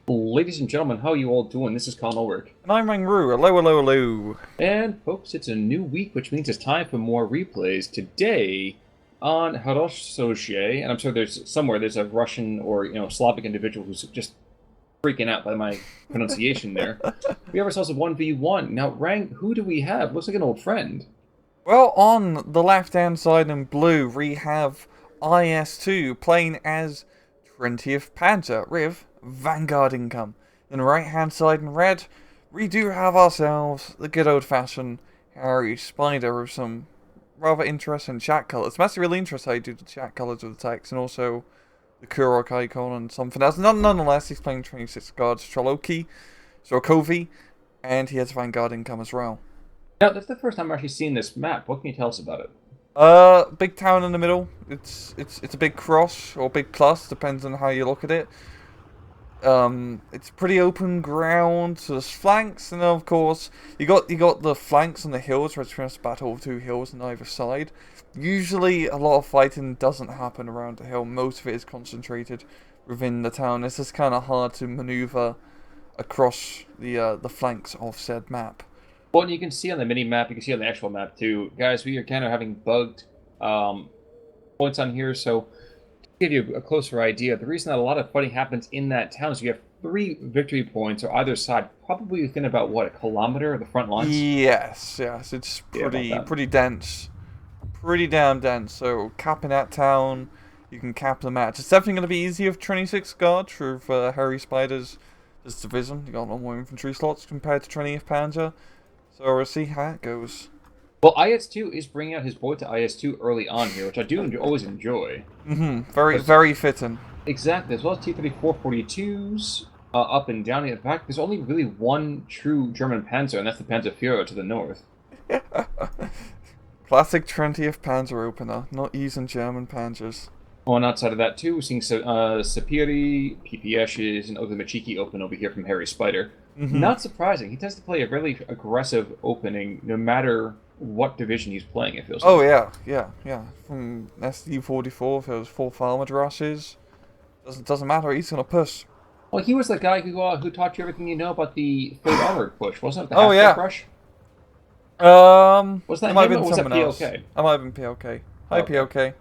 Ladies and gentlemen, how are you all doing? This is Colin Ulrich. And I'm Mangru. Hello, hello, hello. And folks, it's a new week, which means it's time for more replays. Today on Harosoche, and I'm sure there's a Russian or Slavic individual who's just freaking out by my pronunciation there. We have ourselves a 1v1. Now, Rang, who do we have? Looks like an old friend. Well, on the left-hand side in blue, we have IS-2 playing as 20th Panzer with Vanguard income. On the right-hand side in red, we do have ourselves the good old-fashioned Harry Spider with some rather interesting chat colours. It's actually really interesting how you do the chat colours with the text, and also the Kurok icon and something else. Nonetheless, he's playing 26 guards Strokovi, and he has Vanguard income as well. Now, that's the first time I've actually seen this map. What can you tell us about it? Big town in the middle. It's a big cross or big plus, depends on how you look at it. It's pretty open ground. So there's flanks, and then of course you got the flanks on the hills, where it's pretty much battle of two hills on either side. Usually, a lot of fighting doesn't happen around the hill. Most of it is concentrated within the town. It's just kind of hard to maneuver across the flanks of said map. Well, and you can see on the mini map, you can see on the actual map too, guys. We are kind of having bugged points on here, so to give you a closer idea, the reason that a lot of fighting happens in that town is you have 3 victory points on either side, probably within about what, a kilometer of the front lines. Yes, it's pretty dense, pretty damn dense. So capping that town, you can cap the match. It's definitely going to be easier with 26 guards with Harry Spider's this division. You got a lot more infantry slots compared to 20th Panzer. So we'll see how it goes. Well, IS-2 is bringing out his Beute IS-2 early on here, which I do always enjoy. Very fitting. Exactly, as well as T-34-42s up and down. In fact, there's only really one true German Panzer, and that's the Panzerführer to the north. Classic 20th Panzer opener, not using German Panzers. Oh, and outside of that too, we're seeing Sapiri, PPS's, and Machiki open over here from Harry Spider. Not surprising. He tends to play a really aggressive opening, no matter what division he's playing, it feels like. Oh, yeah. From SD-44, if it was 4 farmer rushes, doesn't matter, he's going to push. Well, he was the guy who taught you everything you know about the third armored push, wasn't it? The half rush? Was that him, might him, have or been was that someone else. PLK? I might have been PLK. Hi, Okay. PLK.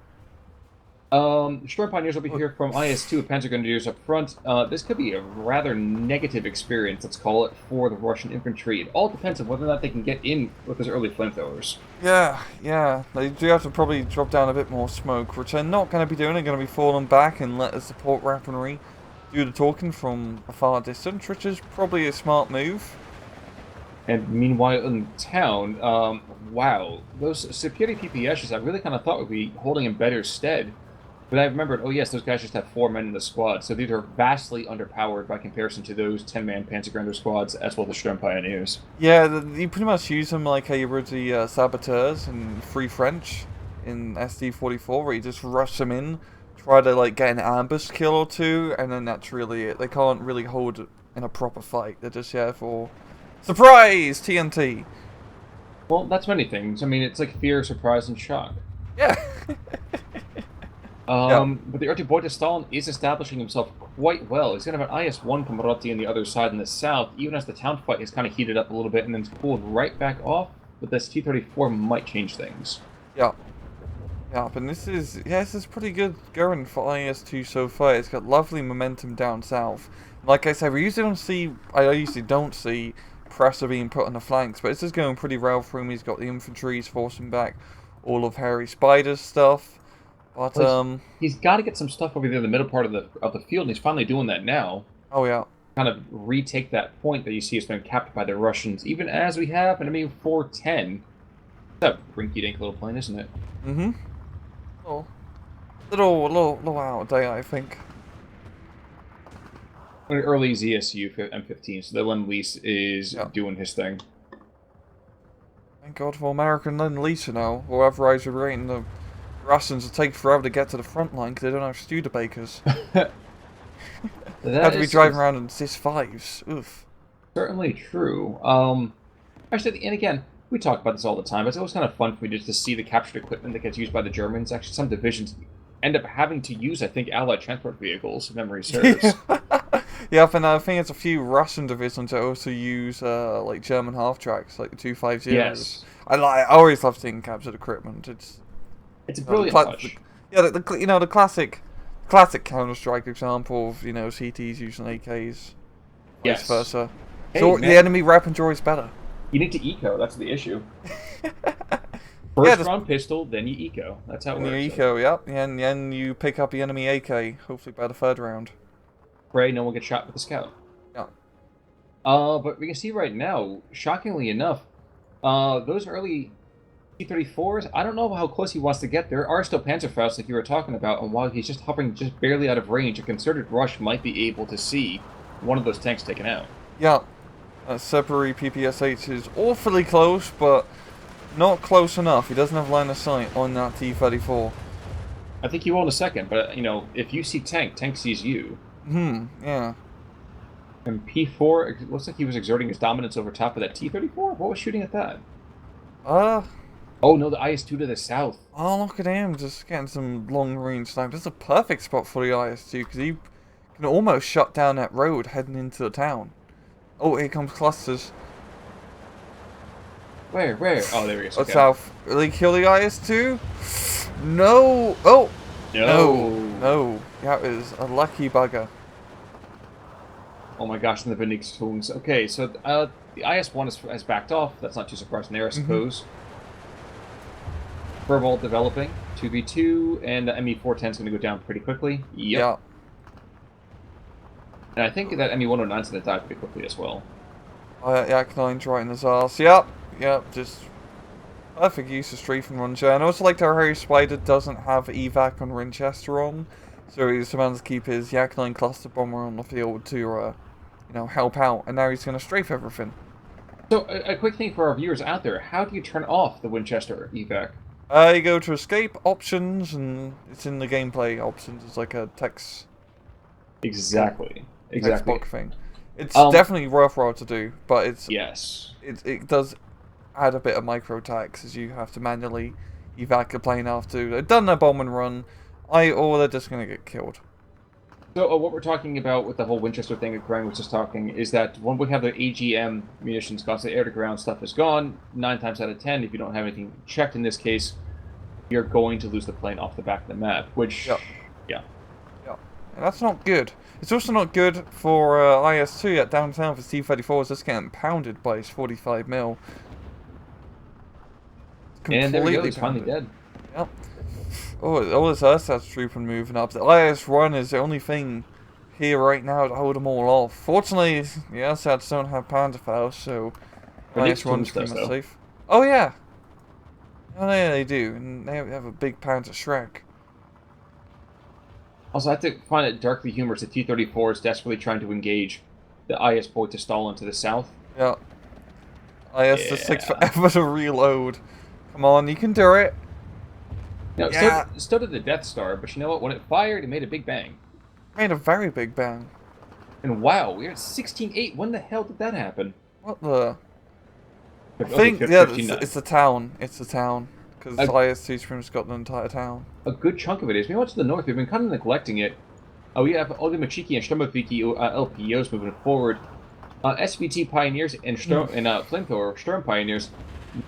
Storm Pioneers will be here from IS-2 with Panzer Grenadiers up front. This could be a rather negative experience, let's call it, for the Russian infantry. It all depends on whether or not they can get in with those early flamethrowers. Yeah. They do have to probably drop down a bit more smoke, which they're not going to be doing. They're going to be falling back and let the support weaponry do the talking from a far distance, which is probably a smart move. And meanwhile, in town, wow, those superior PPSs I really kind of thought would be holding in better stead. But I remembered, oh yes, those guys just have 4 men in the squad, so these are vastly underpowered by comparison to those 10-man Panzergrenadier squads, as well as the Storm Pioneers. Yeah, you pretty much use them like how you would the Saboteurs in Free French in SD-44, where you just rush them in, try to like get an ambush kill or 2, and then that's really it. They can't really hold in a proper fight. They're just here for surprise TNT. Well, that's many things. I mean, it's like fear, surprise, and shock. Yeah. But the Erti Beute Stalin is establishing himself quite well. He's going to have an IS-1 Pomerati on the other side in the south, even as the town fight has kind of heated up a little bit and then cooled right back off. But this T-34 might change things. Yeah, but this is pretty good going for IS-2 so far. It's got lovely momentum down south. Like I said, I usually don't see pressure being put on the flanks, but this is going pretty well for him. He's got the infantry, he's forcing back all of Harry Spider's stuff. But he's got to get some stuff over there in the middle part of the field, and he's finally doing that now. Oh yeah. Kind of retake that point that you see has been capped by the Russians, even as we have an enemy 410. That's a rinky-dink little plane, isn't it? Little out of date, I think. An early ZSU M15, so the Lend-Lease is doing his thing. Thank God for American Lend-Lease now. Or otherwise we're rating the Russians will take forever to get to the front line because they don't have Studebakers. They have to be driving around in Cis-5s. Oof. Certainly true. Actually, and again, we talk about this all the time, but it's always kind of fun for me just to see the captured equipment that gets used by the Germans. Actually, some divisions end up having to use, I think, Allied transport vehicles, if memory serves. Yep, and I think it's a few Russian divisions that also use like German half tracks, like the 250s. Yes. I always love seeing captured equipment. It's a You know, brilliant touch. the classic Counter Strike example of CTs using AKs, vice Yes. versa. Hey, So man. the enemy rep enjoys better. You need to eco. That's the issue. Yeah, First just round pistol, then you eco. That's how it in your works. eco, yep, and then you pick up the enemy AK, hopefully by the third round. Pray no one gets shot with the scout. Yeah. But we can see right now, shockingly enough, those early T-34s, I don't know how close he wants to get. There are still Panzerfausts like you were talking about, and while he's just hovering just barely out of range, a concerted rush might be able to see one of those tanks taken out. Yeah. Separi PPSH is awfully close, but not close enough. He doesn't have line of sight on that T-34. I think you will in a second, but, if you see tank, tank sees you. Yeah. And P4, it looks like he was exerting his dominance over top of that T-34? What was shooting at that? Oh, no, the IS-2 to the south. Oh, look at him, just getting some long-range snipe. This is a perfect spot for the IS-2, because he can almost shut down that road heading into the town. Oh, here comes clusters. Where? Oh, there he is. Okay. South. Will he kill the IS-2? No! Oh! No. No. That is a lucky bugger. Oh my gosh, and the Benix wounds. Okay, so the IS-1 has backed off. That's not too surprising there, I suppose. Furball developing. 2v2, and the ME-410 is going to go down pretty quickly. Yep. Yeah. And I think that ME-109 is going to die pretty quickly as well. Yak 9's right in his ass. Yep. Just perfect use of strafing run share. And I also like how Harry Spider doesn't have evac on Winchester on, so he's managed to keep his Yak 9 cluster bomber on the field to, help out. And now he's going to strafe everything. So, a quick thing for our viewers out there: how do you turn off the Winchester evac? You go to escape options, and it's in the gameplay options. It's like a text. Exactly. Text box thing. It's definitely worthwhile to do, but it's it does add a bit of micro tax as you have to manually evac the plane after they've done their bomb and run, or they're just gonna get killed. So what we're talking about with the whole Winchester thing that Grant was just talking is that when we have the AGM munitions gone, so the air-to-ground stuff is gone, 9 times out of 10, if you don't have anything checked in this case, you're going to lose the plane off the back of the map, which, yeah. And that's not good. It's also not good for IS-2 at downtown for T-34 is just getting pounded by his 45 mil. And there we go, he's finally dead. Yep. Oh, this Ursat's trooping moving up. The IS-1 is the only thing here right now to hold them all off. Fortunately, the Ursats don't have Panzerfaust, so IS-1's pretty much safe. Oh yeah! Oh yeah, they do. And they have a big Panzer Shrek. Also, I have to find it darkly humorous that T-34 is desperately trying to engage the IS boy to Stalin to the south. Yeah. IS just takes forever to reload. Come on, you can do it. Still did the Death Star, but you know what? When it fired, it made a big bang. Made a very big bang. And wow, we're at 16-8. When the hell did that happen? What the? I Okay, think, 15, it's the town. It's the town. Because IS-2's pretty much got the entire town. A good chunk of it is. We went to the north. We've been kind of neglecting it. We have Olga Machiki and Sturmoviki LPOs moving forward. SVT Pioneers and Flamethrower Sturm Pioneers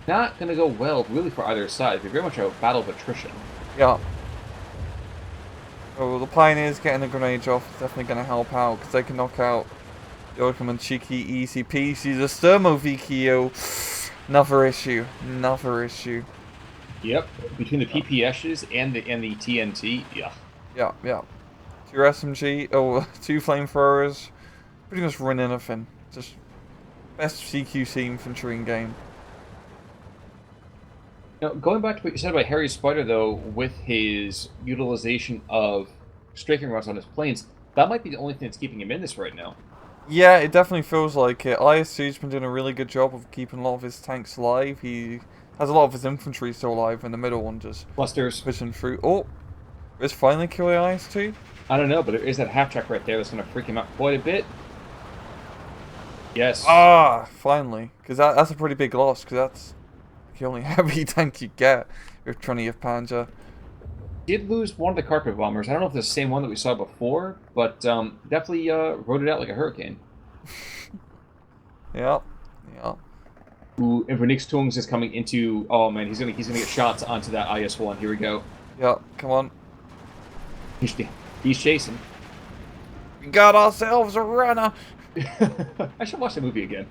not going to go well, really, for either side. It's very much a battle of attrition. Yeah. So the Pioneers getting the grenades off is definitely going to help out, because they can knock out the Olga Machiki easy peasy. The Sturmoviki, another issue. Yep. Between the PPSs and the TNT, yeah. Yeah. 2 SMG, 2 flamethrowers. Pretty much run anything. Just best CQC infantry in game. Now, going back to what you said about Harry Spider, though, with his utilization of strafing runs on his planes, that might be the only thing that's keeping him in this right now. Yeah, it definitely feels like it. IS-2's been doing a really good job of keeping a lot of his tanks alive. He has a lot of his infantry still alive in the middle one, just Clusters pushing through. Oh, is finally kill the IS-2? I don't know, but there is that half track right there that's going to freak him out quite a bit. Yes. Ah, finally. Because that's a pretty big loss, because that's the only heavy tank you get with 20th Panzer. Did lose one of the carpet bombers. I don't know if it's the same one that we saw before, but definitely rode it out like a hurricane. Yep. Yep. Ooh, and Vernix Tungs is coming into. Oh man, he's gonna get shots onto that IS-1. Here we go. Yep. Come on. He's chasing. We got ourselves a runner. I should watch the movie again.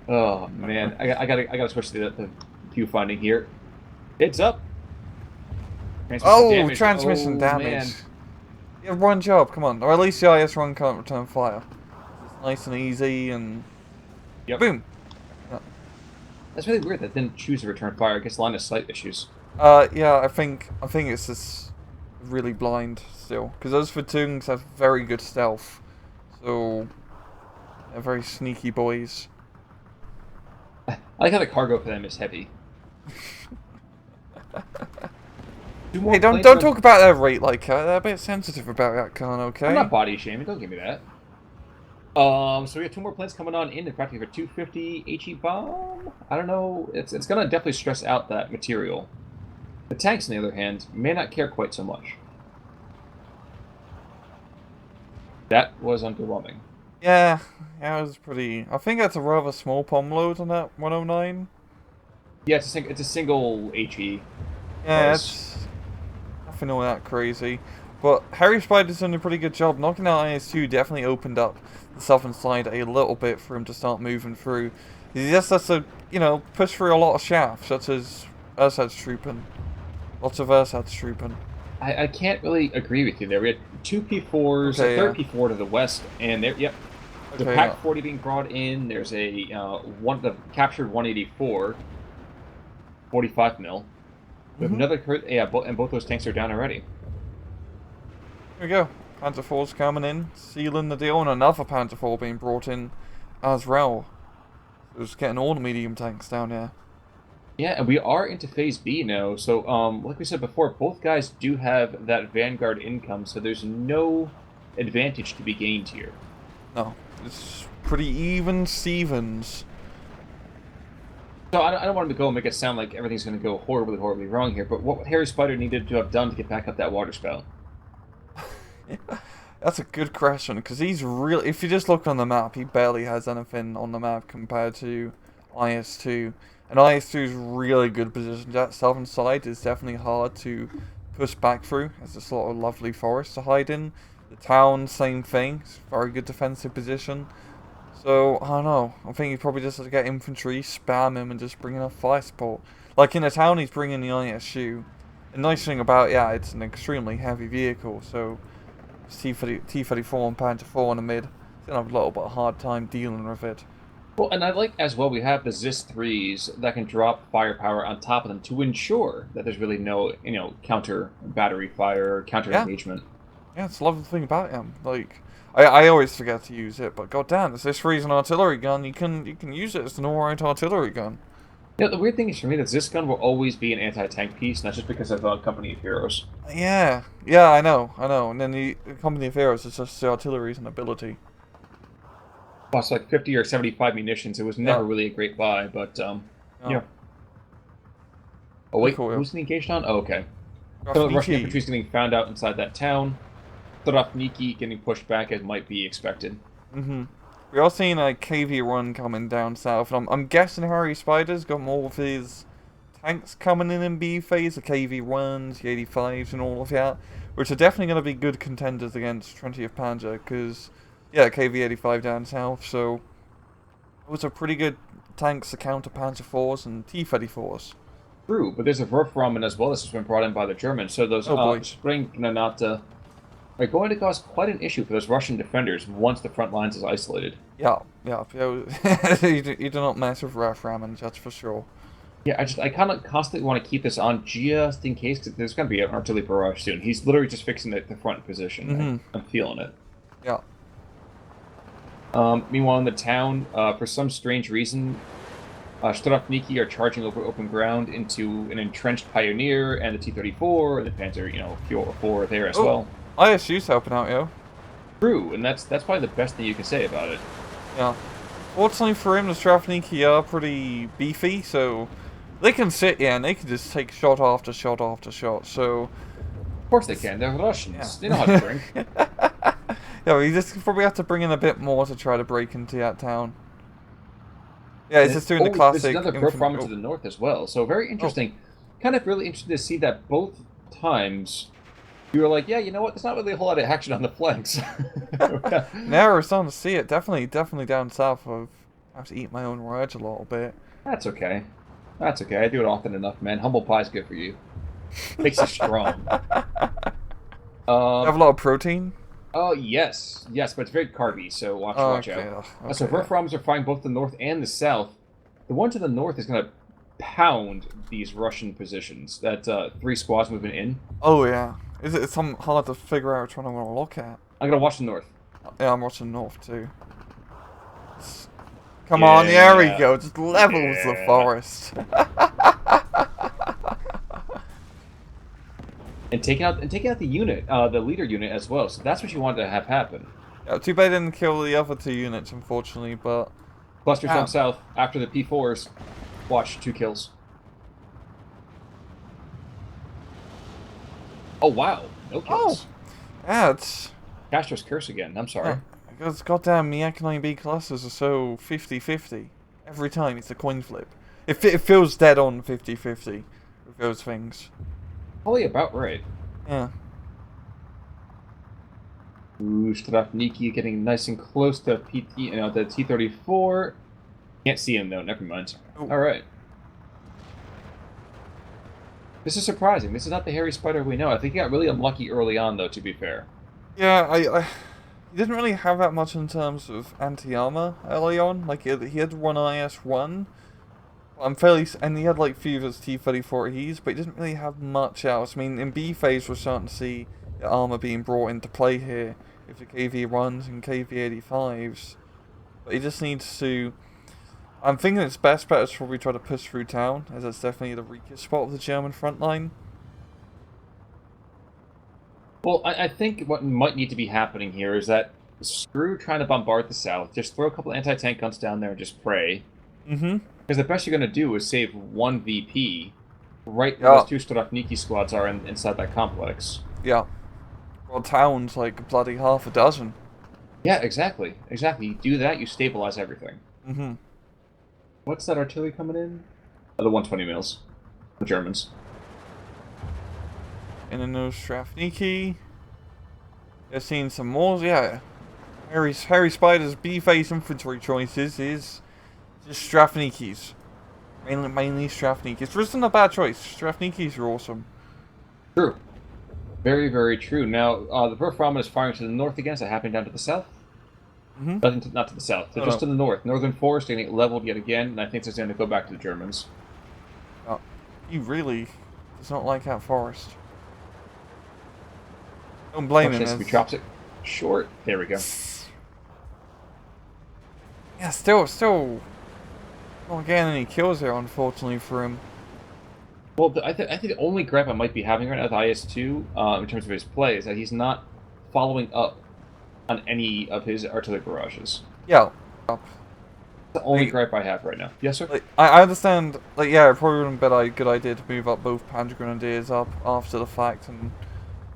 Oh man, I gotta switch to the Q finding here. It's up. Transmission damage. Man. You have one job, come on. Or at least the IS-1 can't return fire. It's nice and easy and... Yep. Boom! That's really weird that it didn't choose to return fire. I guess line of sight issues. Yeah, I think it's just really blind still. Because those Vertungs have very good stealth. So... they're very sneaky boys. I like how the cargo for them is heavy. Hey, don't talk about their rate like that. They're a bit sensitive about that, Khan, okay? I'm not body shaming. Don't give me that. So we have 2 more planes coming on in. In fact, we have a 250 HE bomb. I don't know. It's gonna definitely stress out that material. The tanks, on the other hand, may not care quite so much. That was underwhelming. Yeah, it was pretty... I think that's a rather small pom load on that 109. Yeah, it's a single HE. Yeah, it's nothing all that crazy. But Harry Spider's done a pretty good job. Knocking out IS-2 definitely opened up the southern side a little bit for him to start moving through. He just has to, push through a lot of shafts, such as Ursad's trooping. Lots of Ursad's trooping. I can't really agree with you there. We had 2 P4s, a third P4 to the west, and there, yep. The Pac 40 being brought in. There's a the captured 184, 45 mil. We have another, and both those tanks are down already. Here we go. Panzer IV's coming in, sealing the deal, and another Panzer IV being brought in as well. So just getting all the medium tanks down here. Yeah, and we are into Phase B now. So, like we said before, both guys do have that Vanguard income, so there's no advantage to be gained here. No, it's pretty even Stevens. So I don't want to go and make it sound like everything's going to go horribly, horribly wrong here, but what Harry Spider needed to have done to get back up that water spout? That's a good question, because he's really... If you just look on the map, he barely has anything on the map compared to IS-2. And IS-2's really good position. That southern side is definitely hard to push back through. There's a sort of lovely forest to hide in. The town, same thing. It's a very good defensive position. So, I don't know. I think he probably just has to get infantry, spam him, and just bring enough fire support. Like in the town, he's bringing the IS-2. The nice thing about, it's an extremely heavy vehicle, so T-34 and Panther 4 in the mid, it's going to have a little bit of a hard time dealing with it. Well, and I like as well, we have the ZIS-3s that can drop firepower on top of them to ensure that there's really no, counter battery fire, counter engagement. Yeah, it's a lovely thing about him. Like, I always forget to use it, but goddamn, this ZIS-3's an artillery gun. You can use it as an alright artillery gun. Yeah, the weird thing is for me that this gun will always be an anti-tank piece, not just because of Company of Heroes. Yeah, I know. And then the Company of Heroes is just the artillery's an ability. Cost like 50 or 75 munitions. It was never really a great buy, but yeah. Oh wait, cool, who's engaged on? Oh, okay. So the Russian infantry's getting found out inside that town. Storovniki getting pushed back as might be expected. We are seeing a KV-1 coming down south, and I'm guessing Harry Spider's got more of his tanks coming in B phase, the KV-1s, the 85s, and all of that, which are definitely going to be good contenders against 20th Panzer, because, KV-85 down south, so those are pretty good tanks to counter Panzer IVs and T-34s. True, but there's a Wurfrahmen as well. This has been brought in by the Germans, so those Springgranate are going to cause quite an issue for those Russian defenders once the front lines is isolated. Yeah. You do not mess with Wurframens, that's for sure. Yeah, I kind of constantly want to keep this on just in case, because there's going to be an artillery barrage soon. He's literally just fixing the front position. I'm feeling it. Yeah. Meanwhile, in the town, for some strange reason, Storovniki are charging over open ground into an entrenched Pioneer and the T-34, the Panzer, 4 there as well. ISU's helping out, yo. True, and that's probably the best thing you can say about it. Yeah. Fortunately for him, the Storovniki are pretty beefy, so they can sit and they can just take shot after shot after shot. So Of course they can. They're Russians. Yeah. They know how to drink. Yeah, we just probably have to bring in a bit more to try to break into that town. Yeah, it's just doing the There's classic another Burframen to the north as well. So very Oh. interesting. Kind of really interesting to see that both times you were like, yeah, you know what? There's not really a whole lot of action on the flanks. Now we're starting to see it. Definitely down south. I have to eat my own words a little bit. That's okay. That's okay. I do it often enough, man. Humble pie's good for you. Makes you strong. You have a lot of protein. Oh, yes. Yes, but it's very carby, so watch Okay, out. okay. So Verframs are fighting both the north and the south. The one to the north is going to pound these Russian positions. That 3 squads moving in. Oh yeah. It's hard to figure out which one I want to look at. I'm going to watch the north. Yeah, I'm watching north too. Come on, there we go. Just levels the forest. And taking out the unit, the leader unit as well. So that's what you wanted to have happen. Yeah, too bad I didn't kill the other 2 units, unfortunately, but... Clusters down south after the P4s. Watch, 2 kills. Oh, wow. No kills. Oh! Yeah, it's... Castro's curse again. I'm sorry. Because goddamn Miak 9B clusters are so 50-50. Every time it's a coin flip. It feels dead on 50-50 with those things. Probably about right. Yeah. Ooh, Strafniki getting nice and close to the T-34. Can't see him though, never mind. Alright. This is surprising. This is not the hairy spider we know. I think he got really unlucky early on though, to be fair. Yeah, he didn't really have that much in terms of anti-armor early on. Like, he had one IS-1. And he had like few of his T-34Es, but he didn't really have much else. I mean, in B phase we're starting to see the armor being brought into play here with the KV-1s and KV-85s. But he just needs to... I'm thinking its best bet is probably try to push through town, as that's definitely the weakest spot of the German front line. Well, I think what might need to be happening here is that screw trying to bombard the south. Just throw a couple anti-tank guns down there and just pray. Mm-hmm. Because the best you're going to do is save 1 VP right where those 2 Strafniki squads are inside that complex. Yeah. Well, town's like bloody half a dozen. Yeah, exactly. Exactly. You do that, you stabilize everything. Mm-hmm. What's that artillery coming in? Oh, the 120 mils. The Germans. And then those Strafniki. They're seeing some more, yeah. Harry Spider's B-phase infantry choices is just Strafnikis. Mainly Strafnikis. Which isn't a bad choice. Strafnikis are awesome. True. Very, very true. Now, the Verframen is firing to the north again. Is that happening down to the south? Mm-hmm. Not to the south. So just to the north. Northern Forest getting leveled yet again, and I think it's going to go back to the Germans. He really does not like that forest. Don't blame him. He drops it short. There we go. Yeah, still not getting any kills there, unfortunately, for him. Well, I think the only gripe I might be having right now with IS-2, in terms of his play, is that he's not following up on any of his artillery barrages. Yeah. That's the only gripe I have right now. Yes, sir? Like, I understand, like, yeah, it probably wouldn't be a good idea to move up both Panzer Grenadiers up after the fact and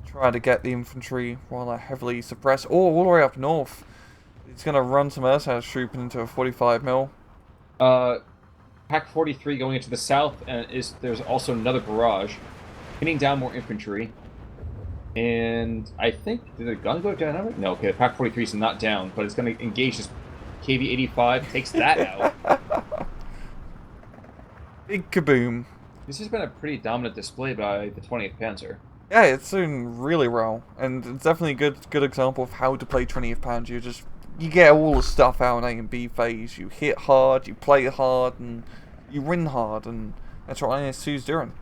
try to get the infantry while they're heavily suppressed. Or all the way up north. He's going to run some airsails trooping into a 45mm. Pack 43 going into the south, and there's also another barrage, hitting down more infantry. And I think, did the gun go down? No, okay, Pack 43 is not down, but it's going to engage this KV-85, takes that out. Big kaboom. This has been a pretty dominant display by the 20th Panzer. Yeah, it's doing really well, and it's definitely a good example of how to play 20th Panzer. You get all the stuff out in A and B phase, you hit hard, you play hard, and you win hard, and that's what IS-2's doing.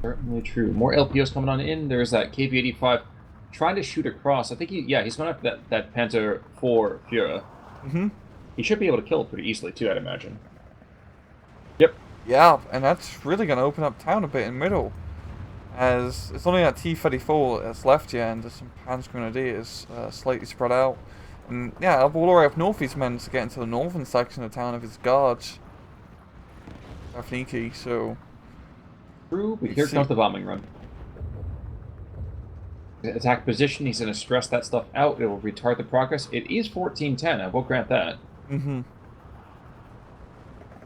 Certainly true. More LPOs coming on in. There's that KV-85 trying to shoot across. I think he's going after that Panzer IV Führer. Mm-hmm. He should be able to kill it pretty easily too, I'd imagine. Yep. Yeah, and that's really going to open up town a bit in the middle. As it's only that T-34 that's left here, and there's some Panzer Grenadiers slightly spread out. And yeah, all the way up north he's meant to get into the northern section of town of his guards. Strafniki, so... True, but here comes the bombing run. Attack position, he's going to stress that stuff out. It will retard the progress. It is 14-10, I will grant that. Mm-hmm.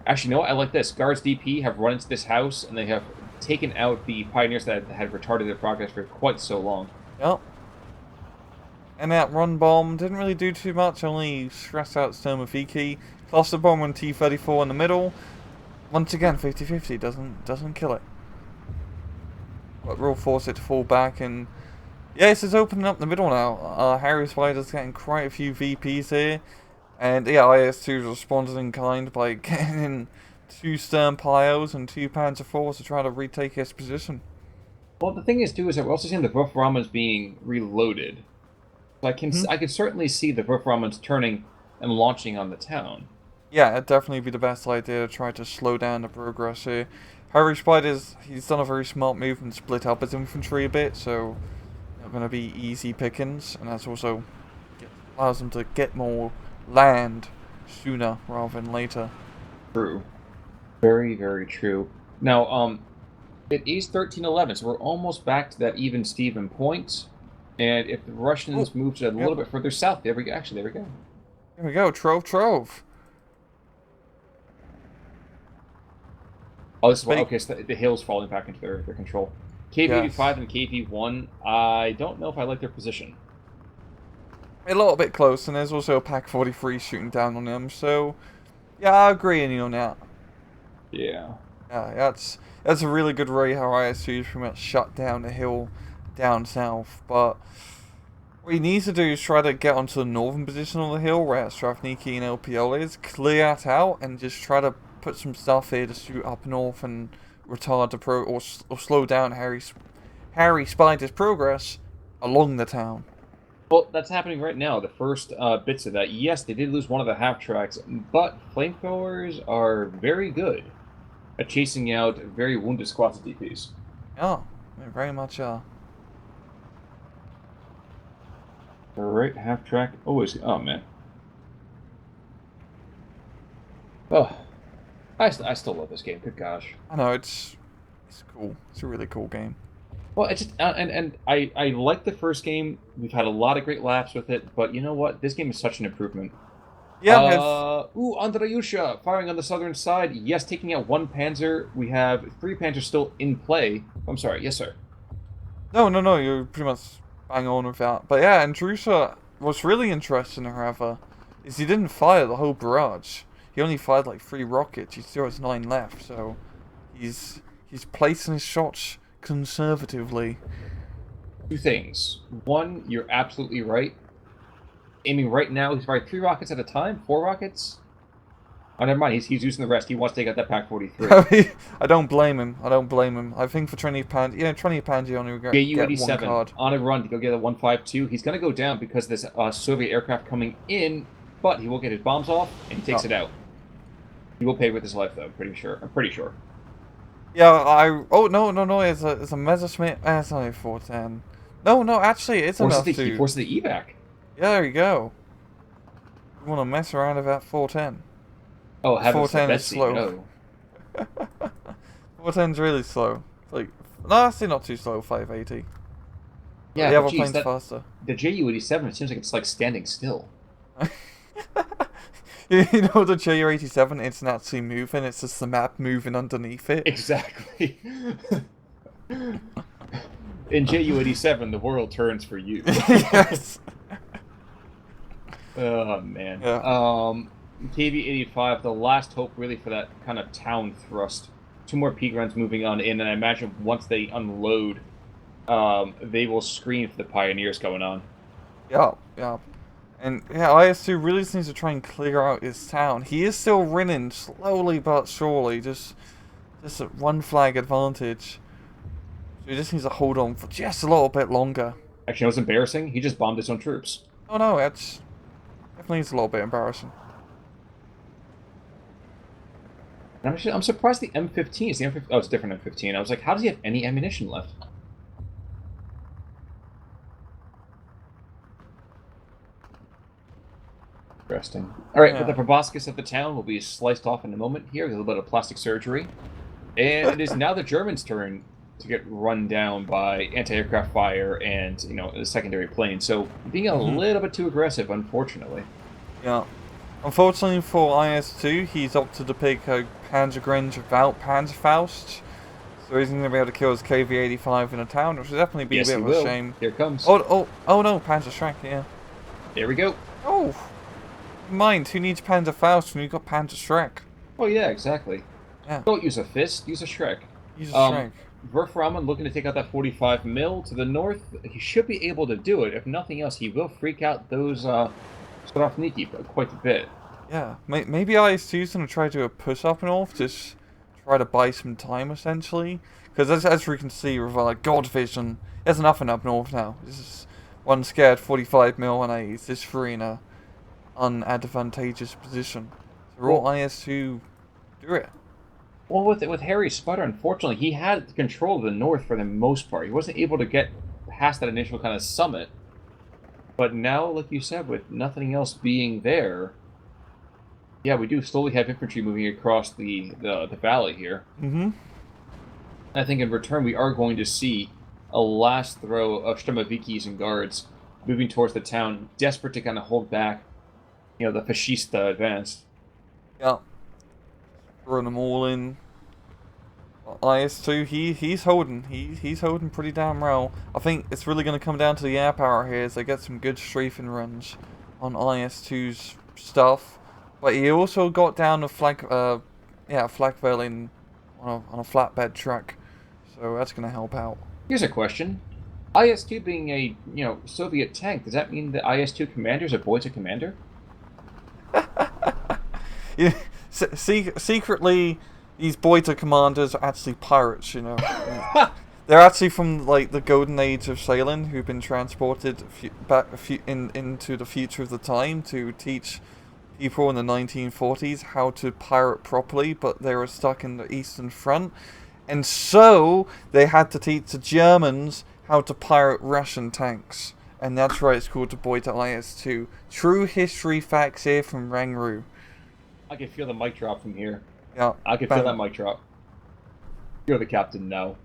Actually, you know what? I like this. Guards DP have run into this house, and they have taken out the Pioneers that had retarded their progress for quite so long. Yep. And that run bomb didn't really do too much, only stressed out Stomafiki. Cluster bomb and T-34 in the middle. Once again, 50-50 doesn't kill it. But will force it to fall back, and yeah, this is opening up the middle now. Harry Spider's getting quite a few VPs here. And yeah, IS-2 responded in kind by getting in 2 Stern Pios and 2 Panzer IVs to try to retake his position. Well, the thing is, too, is that we're also seeing the Wolframens being reloaded. So I can certainly see the Wolframens turning and launching on the town. Yeah, it'd definitely be the best idea to try to slow down the progress here. Harry Spider's, he's done a very smart move and split up his infantry a bit, so they're going to be easy pickings, and that's also allows them to get more land sooner rather than later. True. Very, very true. Now, it is 13-11, so we're almost back to that even Steven point. And if the Russians move to a little bit further south, there we go. Actually, there we go. Here we go, Trove. Oh, this is why. Okay, so the hill's falling back into their control. KV-85 and KV-1, I don't know if I like their position. A little bit close, and there's also a Pak-43 shooting down on them, so yeah, I agree on that. Yeah. Yeah, that's a really good way how IS-2 pretty much shut down the hill down south, but what he needs to do is try to get onto the northern position of the hill where Stravniki and LPL is, clear that out, and just try to put some stuff here to shoot up north and retard the or slow down Harry Spider's progress along the town. Well, that's happening right now. The first bits of that. Yes, they did lose one of the half tracks, but flamethrowers are very good at chasing out very wounded squads of DPs. Oh, they very much are. All right, half track. Always. Oh man. Oh, I still love this game. Good gosh. I know it's cool. It's a really cool game. Well, it's just, and I like the first game. We've had a lot of great laughs with it, but you know what? This game is such an improvement. Yeah. Ooh, Andreyusha firing on the southern side. Yes, taking out 1 Panzer. We have 3 Panzers still in play. I'm sorry. Yes, sir. No. You're pretty much bang on with that. But yeah, Andrusha, what's really interesting, however, is he didn't fire the whole barrage. He only fired like 3 rockets. He still has 9 left, so he's placing his shots conservatively. 2 things. 1, you're absolutely right. Aiming right now, he's firing 3 rockets at a time? 4 rockets? Oh, never mind. He's using the rest. He wants to take out that Pak-43. I don't blame him. I think for 20 pounds, yeah, 20 pounds you only get one card. On a run to go get a 152. He's going to go down because there's Soviet aircraft coming in, but he will get his bombs off and he takes it out. He will pay with his life, though. I'm pretty sure. Yeah, oh no, it's a Messerschmitt. It's only 410. No, actually, it's enough to force the evac. Yeah, there you go. You want to mess around with that 410? Oh, 410 is slow. No. 410's really slow. Like, no, actually not too slow. 580. Yeah, the other plane's faster. The Ju-87, it seems like it's like standing still. You know the Ju-87, it's not actually moving, it's just the map moving underneath it. Exactly. In Ju-87, the world turns for you. Yes. Oh, man. Yeah. KV-85, the last hope really for that kind of town thrust. 2 more peak runs moving on in, and I imagine once they unload, they will screen for the Pioneers going on. Yeah. And yeah, IS-2 really just needs to try and clear out his town. He is still winning, slowly but surely, just a 1 flag advantage. So he just needs to hold on for just a little bit longer. Actually, it was embarrassing. He just bombed his own troops. Oh no, that's definitely is a little bit embarrassing. And I'm surprised the M15 is the M15. Oh, it's a different M15. I was like, how does he have any ammunition left? Interesting. All right, but the proboscis of the town will be sliced off in a moment here with a little bit of plastic surgery. And it is now the Germans' turn. to get run down by anti-aircraft fire and the secondary plane. So being a little bit too aggressive, unfortunately. Yeah. Unfortunately for IS-2, he's opted to pick a Panzergrenze without Panzerfaust. So he's going to be able to kill his KV-85 in a town, which would definitely be Yes, a bit he of will. a shame. Here it comes. Oh no, Panzer Shrek, yeah. There we go. Oh, mind, who needs Panzerfaust when you've got Panzer Shrek? Oh yeah, exactly. Yeah. Don't use a fist, use a Shrek. Use a Shrek. Verframen looking to take out that 45 mil to the north. He should be able to do it. If nothing else, he will freak out those Strafniki quite a bit. Yeah, maybe IS-2's going to try to do a push-up north, just try to buy some time, essentially. Because as we can see with God Vision, there's nothing up north now. This is one scared 45 mil and he's just free in a unadvantageous position. So all IS-2 do it. Well, with Harry Sputter, unfortunately, he had control of the north for the most part. He wasn't able to get past that initial kind of summit. But now, like you said, with nothing else being there, yeah, we do slowly have infantry moving across the valley here. Mm-hmm. I think in return, we are going to see a last throw of Sturmovikis and guards moving towards the town, desperate to kind of hold back, the Fascista advance. Yeah. Throwing them all in. IS-2, he's holding. He's holding pretty damn well. I think it's really going to come down to the air power here as they get some good strafing runs on IS-2's stuff. But he also got down a flag veiling on a flatbed truck. So that's going to help out. Here's a question. IS-2 being a, Soviet tank, does that mean the IS-2 commander is a Beute commander? Yeah, secretly, these Beute commanders are actually pirates, They're actually from, the golden age of sailing, who've been transported back into the future of the time to teach people in the 1940s how to pirate properly, but they were stuck in the Eastern Front. And so, they had to teach the Germans how to pirate Russian tanks. And that's why it's called the Beute IS-2. True history facts here from Rangru. I can feel the mic drop from here. Yeah. I can feel that mic drop. You're the captain now.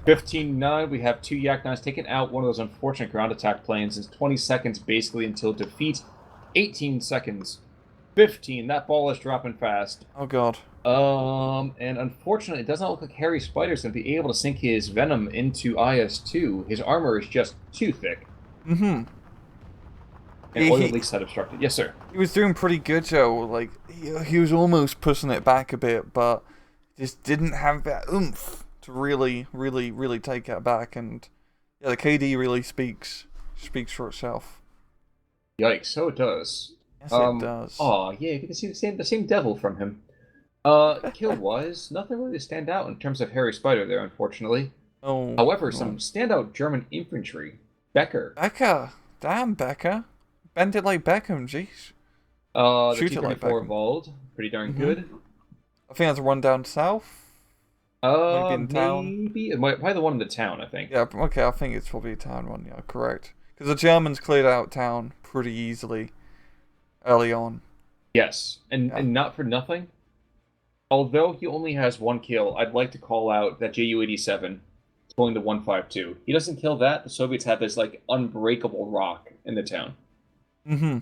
15-9, we have 2 Yak-9s taking out one of those unfortunate ground attack planes. It's 20 seconds basically until defeat. 18 seconds. 15, that ball is dropping fast. Oh god. And unfortunately, it does not look like Harry Spider's going to be able to sink his Venom into IS-2. His armor is just too thick. Mm-hmm. And oil leaks had obstructed. Yes, sir. He was doing pretty good, Joe. He was almost pushing it back a bit, but just didn't have that oomph to really take it back. And yeah, the KD really speaks for itself. Yikes! So it does. Yes, it does. Oh yeah, you can see the same devil from him. Kill-wise, nothing really to stand out in terms of Harry Spider there, unfortunately. Oh. However, some standout German infantry. Becker. Becker. Damn, Becker. Bend it like Beckham, jeez. The Shoot it like T-34 Beckham. Vald. Pretty darn good. I think that's one down south. Maybe in town. Maybe. Probably the one in the town, I think. Yeah, okay, I think it's probably a town one, yeah, correct. Because the Germans cleared out town pretty easily early on. Yes, and not for nothing. Although he only has 1 kill, I'd like to call out that Ju-87 pulling the 152. He doesn't kill that, the Soviets have this, unbreakable rock in the town. Mm-hmm.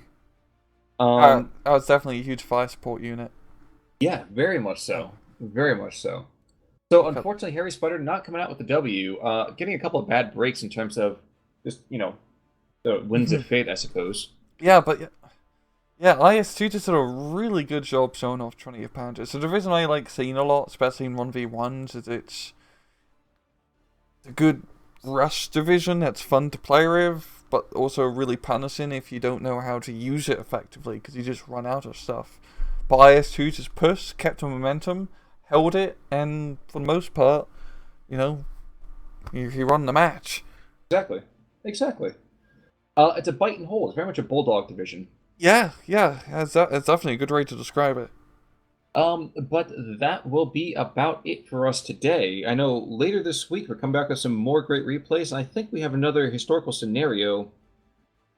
That was definitely a huge fire support unit. Yeah, very much so. Very much so. So, unfortunately, Harry Spider not coming out with the W, getting a couple of bad breaks in terms of just, the winds of fate, I suppose. Yeah, but IS-2 just did a really good job showing off 20th Panzer. So the reason I like seeing a lot, especially in 1v1s, is it's a good rush division that's fun to play with, but also really punishing if you don't know how to use it effectively, because you just run out of stuff. But IS-2 just pushed, kept the momentum, held it, and for the most part, he won the match. Exactly. It's a bite and hold. It's very much a bulldog division. Yeah, it's definitely a good way to describe it. But that will be about it for us today. I know later this week we're coming back with some more great replays, and I think we have another historical scenario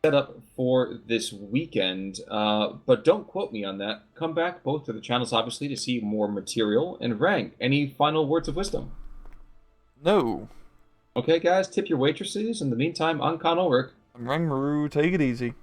set up for this weekend, but don't quote me on that. Come back both to the channels, obviously, to see more material. And Rank, any final words of wisdom? No. Okay, guys, tip your waitresses. In the meantime, I'm Con Ulrich. I'm Rangmaru, take it easy.